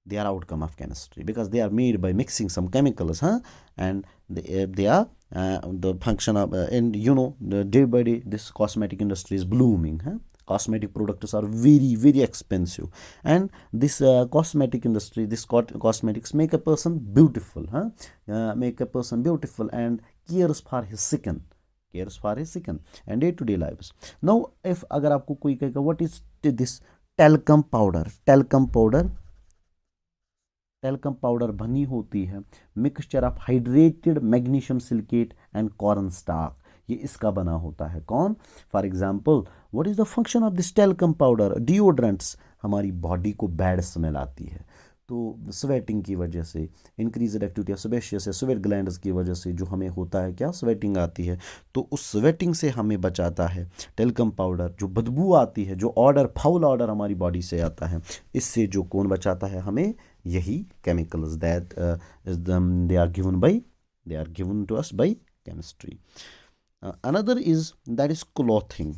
they are outcome of chemistry because they are made by mixing some chemicals, and they are the function of and the day by day this cosmetic industry is blooming, cosmetic products are very very expensive, and this cosmetic industry, this cosmetics make a person beautiful, make a person beautiful and cares for his skin, and day to day lives. Now if agar aapko koi kahega what is this talcum powder, talcum powder बनी होती है mixture of hydrated magnesium silicate and corn starch, ये इसका बना होता है। कौन? For example what is the function of this talcum powder? Deodorants, हमारी बॉडी को बैड स्मेल आती है तो स्वेटिंग की वजह से, इंक्रीज एक्टिविटी ऑफ सेबेशियस या स्वेट ग्लैंड्स की वजह से जो हमें होता है क्या, स्वेटिंग आती है, तो उस स्वेटिंग से हमें बचाता है टेल्कम पाउडर। जो बदबू आती है, जो ऑर्डर फाउल ऑर्डर हमारी बॉडी से आता है, इससे जो कौन बचाता है हमें? यही chemicals that they are given to us by chemistry. Another is that is clothing.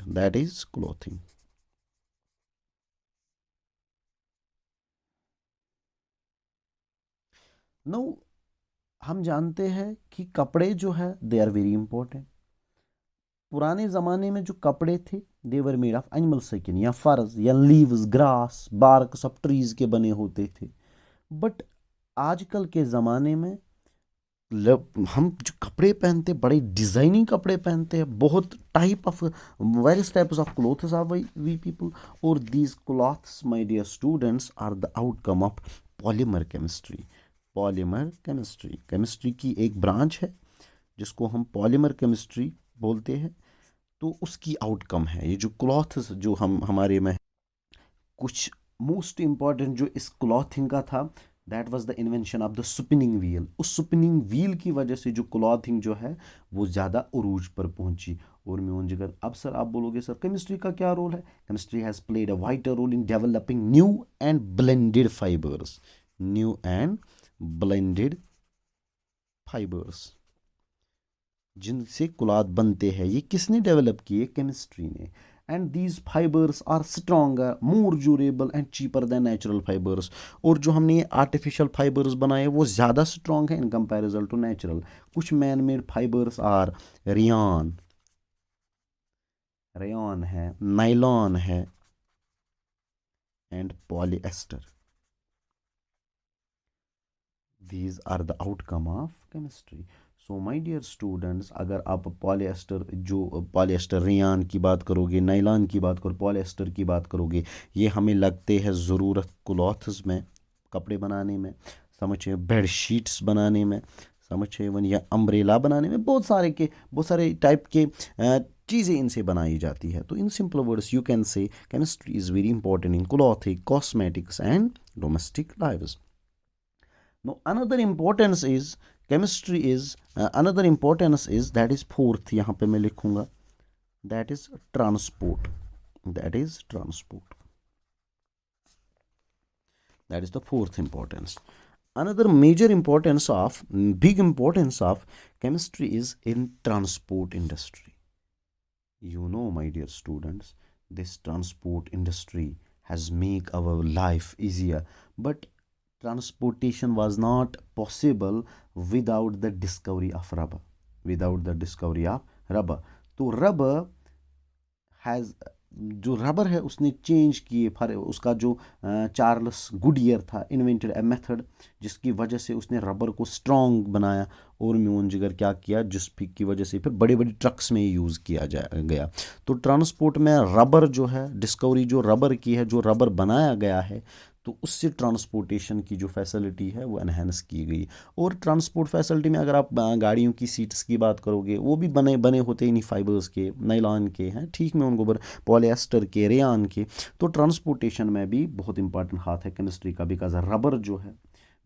No, हम जानते हैं कि कपड़े जो है दे आर वेरी इंपॉर्टेंट। पुराने ज़माने में जो कपड़े थे they were made of animal skin या फर्स या leaves, grass, barks of trees के बने होते थे। बट आजकल के ज़माने में हम जो कपड़े पहनते बड़े डिज़ाइनिंग कपड़े पहनते हैं, बहुत type of various types of clothes are we people, और these clothes my dear students are the outcome of polymer chemistry. Chemistry की एक ब्रांच है जिसको हम पॉलीमर केमिस्ट्री बोलते हैं, तो उसकी आउटकम है ये जो क्लॉथ्स जो हमारे में। कुछ मोस्ट इम्पॉर्टेंट जो इस क्लॉथिंग का था, that was the invention of the spinning wheel. उस स्पिनिंग व्हील की वजह से जो क्लॉथिंग जो है वो ज़्यादा उरूज पर पहुंची। और मैं जिगर अब सर आप बोलोगे सर केमिस्ट्री का क्या रोल है? Chemistry has played a wider role in developing new and blended fibres जिनसे क्लॉथ बनते हैं। ये किसने डेवलप किए? केमिस्ट्री ने। And these fibres are stronger, more durable and cheaper than natural fibres. और जो हमने ये आर्टिफिशियल फाइबर्स बनाए वो ज़्यादा स्ट्रॉन्ग है इन कंपैरिजन टू नेचुरल। कुछ man made fibres are rayon है, नाइलॉन है and polyester. these are the outcome of chemistry. So my dear students, अगर आप पॉलिएस्टर रेयान की बात करोगे, नाइलॉन की बात करो, पॉलिएस्टर की बात करोगे, ये हमें लगते हैं ज़रूरत क्लॉथ्स में, कपड़े बनाने में, समझे, बेड शीट्स बनाने में, समझे, वन या अम्ब्रेला बनाने में, बहुत सारे टाइप के चीज़ें इनसे बनाई जाती है। तो in simple words you can say chemistry is very important in clothing, cosmetics and domestic lives. Now another importance is that is fourth, यहाँ पे मैं लिखूंगा, that is transport. That is the fourth importance. Another big importance of chemistry is in transport industry. You know, my dear students, this transport industry has made our life easier, but transportation was not possible without the discovery of rubber. तो rubber has, जो rubber है उसने change किए, उसका जो Charles Goodyear था, invented a method जिसकी वजह से उसने रबर को स्ट्रॉन्ग बनाया, और म्यून जिगर क्या किया, जिस की वजह से फिर बड़े बड़े ट्रक्स में यूज़ किया गया। तो ट्रांसपोर्ट में रबर जो है, डिस्कवरी जो रबर की है, जो रबर बनाया गया है, तो उससे ट्रांसपोर्टेशन की जो फैसिलिटी है वो एनहेंस की गई। और ट्रांसपोर्ट फैसिलिटी में अगर आप गाड़ियों की सीट्स की बात करोगे, वो भी बने होते इन्हीं फाइबर्स के, नाइलॉन के हैं, ठीक में उनको पॉलिएस्टर के, रेयान के। तो ट्रांसपोर्टेशन में भी बहुत इंपॉर्टेंट हाथ है केमिस्ट्री का, बिकॉज रबर जो है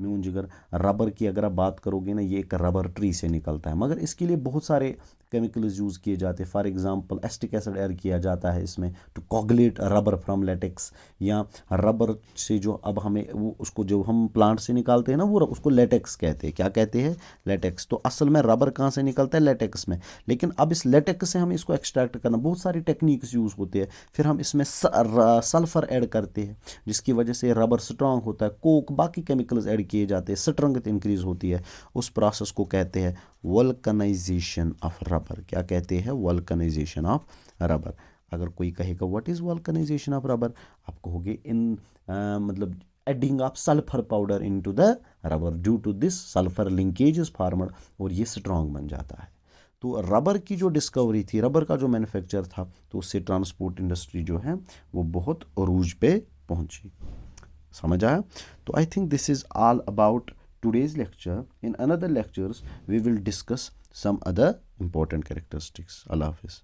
म्यून जिगर। रबर की अगर आप बात करोगे ना, ये एक रबर ट्री से निकलता है, मगर इसके लिए बहुत सारे केमिकल्स यूज़ किए जाते हैं। For example acetic acid add किया जाता है इसमें to coagulate rubber from latex. या रबर से जो अब हमें वो उसको जो हम प्लांट से निकालते हैं ना, वो उसको लेटेक्स कहते हैं। क्या कहते हैं? लेटेक्स। तो असल में रबर कहाँ से निकलता है? लेटेक्स में। लेकिन अब इस लेटेक्स से हम इसको एक्सट्रैक्ट करना, बहुत सारी टेक्निक्स यूज़ होते हैं। फिर हम इसमें सल्फर ऐड करते हैं, जिसकी वजह से रबर स्ट्रांग होता है। कोक, बाकी केमिकल्स ऐड किए जाते हैं, स्ट्रेंथ इंक्रीज होती है। उस प्रोसेस को कहते हैं वल्कनाइजेशन ऑफ रबर। क्या कहते हैं? Vulcanisation of rubber. अगर कोई कहेगा what is vulcanisation of rubber, आप कहोगे इन मतलब adding of sulphur powder into the rubber, due to this sulphur linkage is formed, और ये स्ट्रांग बन जाता है। तो रबर की जो डिस्कवरी थी, रबर का जो मैन्युफैक्चर था, तो उससे ट्रांसपोर्ट इंडस्ट्री जो है वो बहुत अरूज पे पहुंची। समझ आया? तो I think this is all about today's lecture. In another lectures we will discuss some other important characteristics. Allah Hafiz.